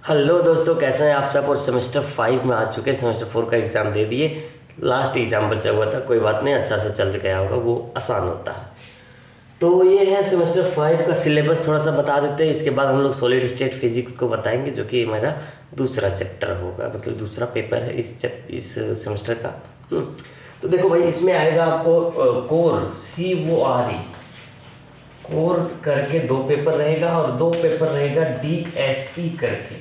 Hello दोस्तों, कैसे हैं आप सब। और सेमेस्टर 5 में आ चुके हैं, सेमेस्टर 4 का एग्ज़ाम दे दिए। लास्ट एग्ज़ाम बचा हुआ था, कोई बात नहीं, अच्छा से चल गया होगा, वो आसान होता है। तो ये है सेमेस्टर 5 का सिलेबस, थोड़ा सा बता देते हैं। इसके बाद हम लोग सॉलिड स्टेट फिजिक्स को बताएंगे, जो कि मेरा दूसरा चैप्टर होगा, मतलब दूसरा पेपर है इस सेमेस्टर का। तो देखो भाई, इसमें आएगा आपको कोर, CORE कोर करके 2 पेपर रहेगा, और 2 पेपर रहेगा DSE करके।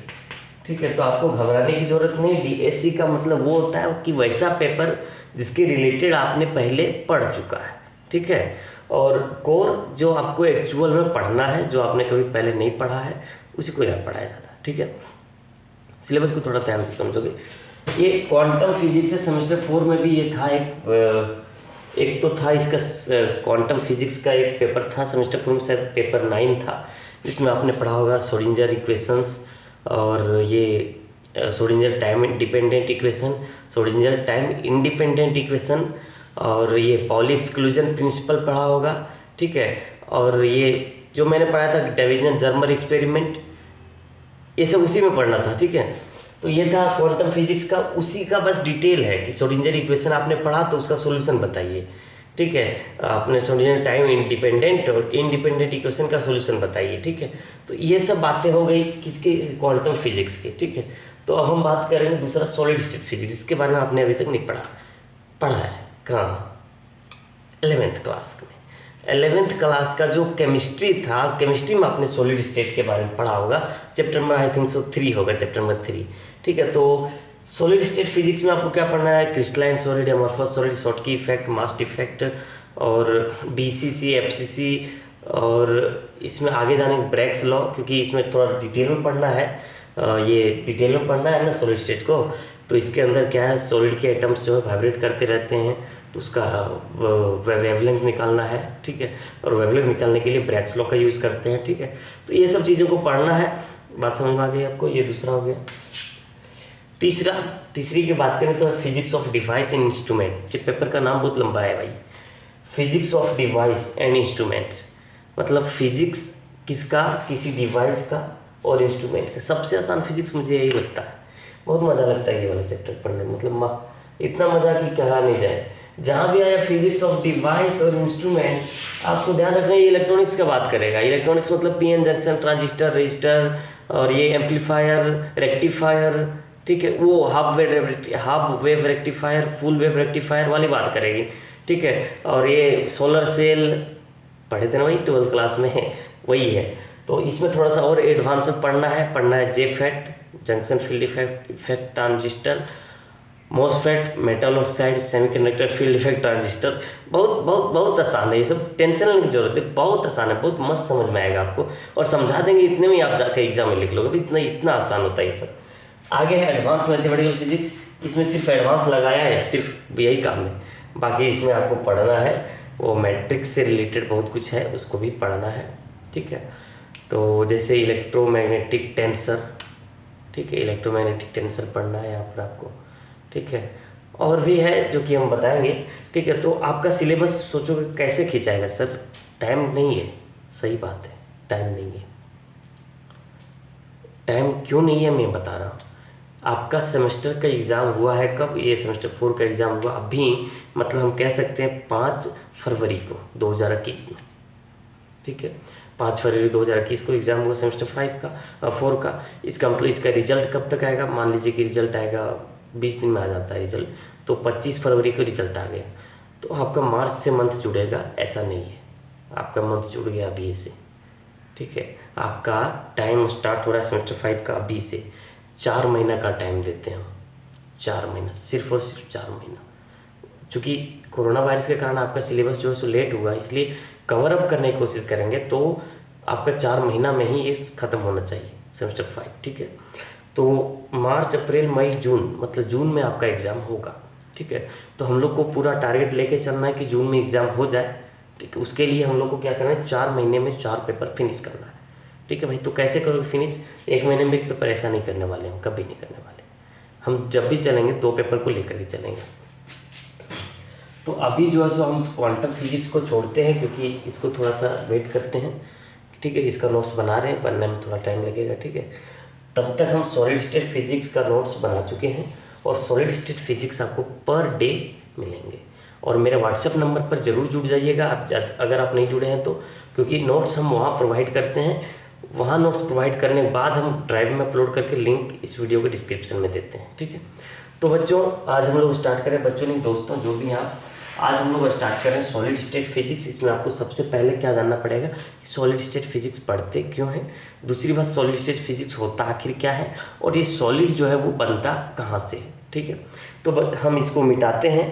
ठीक है, तो आपको घबराने की ज़रूरत नहीं। DSE का मतलब वो होता है कि वैसा पेपर जिसके रिलेटेड आपने पहले पढ़ चुका है। ठीक है, और कोर जो आपको एक्चुअल में पढ़ना है, जो आपने कभी पहले नहीं पढ़ा है, उसी को यहाँ पढ़ाया जाता है। ठीक है, सिलेबस को थोड़ा ध्यान से समझोगे। ये क्वांटम फिजिक्स है, सेमेस्टर 4 में भी ये था। एक तो था इसका क्वांटम फिजिक्स का एक पेपर था, सेमेस्टर 4 में शायद पेपर 9 था, जिसमें आपने पढ़ा होगा श्रोडिंगर इक्वेशंस, और ये Schrodinger time dependent equation, Schrodinger time independent equation, और ये पॉली एक्सक्लूजन प्रिंसिपल पढ़ा होगा। ठीक है, और ये जो मैंने पढ़ा था डिवीजन जर्मर एक्सपेरिमेंट, ये सब उसी में पढ़ना था। ठीक है, तो ये था क्वांटम फिजिक्स का, उसी का बस डिटेल है कि श्रोडिंगर इक्वेशन आपने पढ़ा तो उसका सॉल्यूशन बताइए। ठीक है, आपने श्रोडिंगर टाइम इंडिपेंडेंट और इंडिपेंडेंट इक्वेशन का सॉल्यूशन बताइए। ठीक है, तो ये सब बातें हो गई किसकी, क्वांटम फिजिक्स की। ठीक है, तो अब हम बात करेंगे दूसरा सॉलिड स्टेट फिजिक्स, इसके बारे में आपने अभी तक नहीं पढ़ा है। कहाँ? 11th क्लास में। 11th क्लास का जो केमिस्ट्री था, केमिस्ट्री में आपने सॉलिड स्टेट के बारे में पढ़ा होगा। Chapter number I think so 3 होगा, चैप्टर नंबर 3। ठीक है, तो सॉलिड स्टेट फिजिक्स में आपको क्या पढ़ना है? Crystalline solid, amorphous solid, Schottky effect, मास्ट इफेक्ट, और BCC, FCC, और इसमें आगे जाने ब्रैग्स लॉ, क्योंकि इसमें थोड़ा डिटेल में पढ़ना है। ये डिटेल में पढ़ना है ना सॉलिड स्टेट को। तो इसके अंदर क्या है, सॉलिड के एटम्स जो है वाइब्रेट करते रहते हैं, तो उसका वेवलेंथ निकालना है। ठीक है, और वेवलेंथ निकालने के लिए ब्रैग्स लॉ का यूज़ करते हैं। ठीक है, तो ये सब चीज़ों को पढ़ना है। बात समझ में आ गई आपको? ये दूसरा हो गया। तीसरी की बात करें तो physics of device and instrument. ये पेपर का नाम बहुत लंबा है भाई, physics of device and instruments, मतलब फिजिक्स किसका, किसी डिवाइस का, और इंस्ट्रूमेंट का। सबसे आसान फिजिक्स मुझे यही लगता है, बहुत मज़ा लगता है ये वाला चैप्टर पढ़ने में, मतलब इतना मज़ा कि कहा नहीं जाए। जहाँ भी आया फिजिक्स ऑफ डिवाइस और इंस्ट्रूमेंट, आपको ध्यान रखना है ये इलेक्ट्रॉनिक्स का बात करेगा। इलेक्ट्रॉनिक्स मतलब PN जंक्शन, ट्रांजिस्टर, रजिस्टर, और ये एम्पलीफायर, रेक्टिफायर। ठीक है, वो half wave rectifier, full wave rectifier वाली बात करेगी। ठीक है, और ये सोलर सेल पढ़े थे ना वही 12th क्लास में, वही है। तो इसमें थोड़ा सा और एडवांस में पढ़ना है JFET, junction field effect transistor, MOSFET, metal oxide semiconductor field effect transistor. बहुत बहुत बहुत आसान है ये सब, टेंशन लेने की जरूरत है, बहुत आसान है, बहुत मस्त समझ में आएगा आपको, और समझा देंगे इतने में आप जाकर एग्जाम में लिख लोगे। इतना आसान होता है ये सब। आगे है एडवांस मैथमेटिकल फिजिक्स, इसमें सिर्फ एडवांस लगाया है, सिर्फ यही काम है। बाकी इसमें आपको पढ़ना है, वो मैट्रिक्स से रिलेटेड बहुत कुछ है, उसको भी पढ़ना है। ठीक है, तो जैसे इलेक्ट्रोमैग्नेटिक टेंसर, ठीक है, इलेक्ट्रोमैग्नेटिक टेंसर पढ़ना है यहाँ पर आपको। ठीक है, और भी है जो कि हम बताएंगे। ठीक है, तो आपका सिलेबस सोचोगे कैसे खिंचाएगा सर, टाइम नहीं है। सही बात है, टाइम नहीं है। टाइम क्यों नहीं है मैं बता रहा हूँ। आपका सेमेस्टर का एग्ज़ाम हुआ है कब? ये सेमेस्टर 4 का एग्ज़ाम हुआ अभी, मतलब हम कह सकते हैं 5 फरवरी को 2021 में। ठीक है, 5 फरवरी 2021 को एग्ज़ाम हुआ सेमेस्टर 4 का। इसका मतलब इसका रिजल्ट कब तक आएगा? मान लीजिए कि रिजल्ट आएगा 20 दिन में आ जाता है रिजल्ट, तो 25 फरवरी को रिजल्ट आ गया, तो आपका मार्च से मंथ जुड़ेगा, ऐसा नहीं है। आपका मंथ जुड़ गया अभी से। ठीक है, आपका टाइम स्टार्ट हो रहा है सेमेस्टर 5 का अभी से। 4 महीना का टाइम देते हैं हम, 4 महीना, सिर्फ और सिर्फ 4 महीना। चूँकि कोरोना वायरस के कारण आपका सिलेबस जो है सो लेट हुआ, इसलिए कवर अप करने की कोशिश करेंगे, तो आपका 4 महीना में ही ये ख़त्म होना चाहिए सेमेस्टर 5। ठीक है, तो मार्च, अप्रैल, मई, जून, मतलब जून में आपका एग्ज़ाम होगा। ठीक है, तो हम लोग को पूरा टारगेट लेके चलना है कि जून में एग्ज़ाम हो जाए। ठीक है, उसके लिए हम लोग को क्या करना है, 4 महीने में 4 पेपर फिनिश करना है। ठीक है भाई, तो कैसे करोगे फिनिश? 1 महीने में 1 पेपर, ऐसा नहीं करने वाले हम, कभी नहीं करने वाले। हम जब भी चलेंगे 2 पेपर को लेकर के चलेंगे। तो अभी जो है सो हम क्वांटम फिजिक्स को छोड़ते हैं, क्योंकि इसको थोड़ा सा वेट करते हैं। ठीक है, इसका नोट्स बना रहे हैं, बनने में थोड़ा टाइम लगेगा। ठीक है, तब तक हम सॉलिड स्टेट फिजिक्स का नोट्स बना चुके हैं और सॉलिड स्टेट फिजिक्स आपको पर डे मिलेंगे। और मेरे व्हाट्सएप नंबर पर ज़रूर जुड़ जाइएगा आप, अगर आप नहीं जुड़े हैं तो, क्योंकि नोट्स हम वहाँ प्रोवाइड करते हैं। वहाँ नोट्स प्रोवाइड करने के बाद हम ड्राइव में अपलोड करके लिंक इस वीडियो के डिस्क्रिप्शन में देते हैं, ठीक है। तो बच्चों आज हम लोग स्टार्ट करें, बच्चों नहीं दोस्तों जो भी आप, आज हम लोग स्टार्ट करें सॉलिड स्टेट फिजिक्स। इसमें आपको सबसे पहले क्या जानना पड़ेगा कि सॉलिड स्टेट फिजिक्स पढ़ते क्यों हैं, दूसरी बात सॉलिड स्टेट फिजिक्स होता आखिर क्या है, और ये सॉलिड जो है वो बनता कहाँ से है, ठीक है। तो हम इसको मिटाते हैं।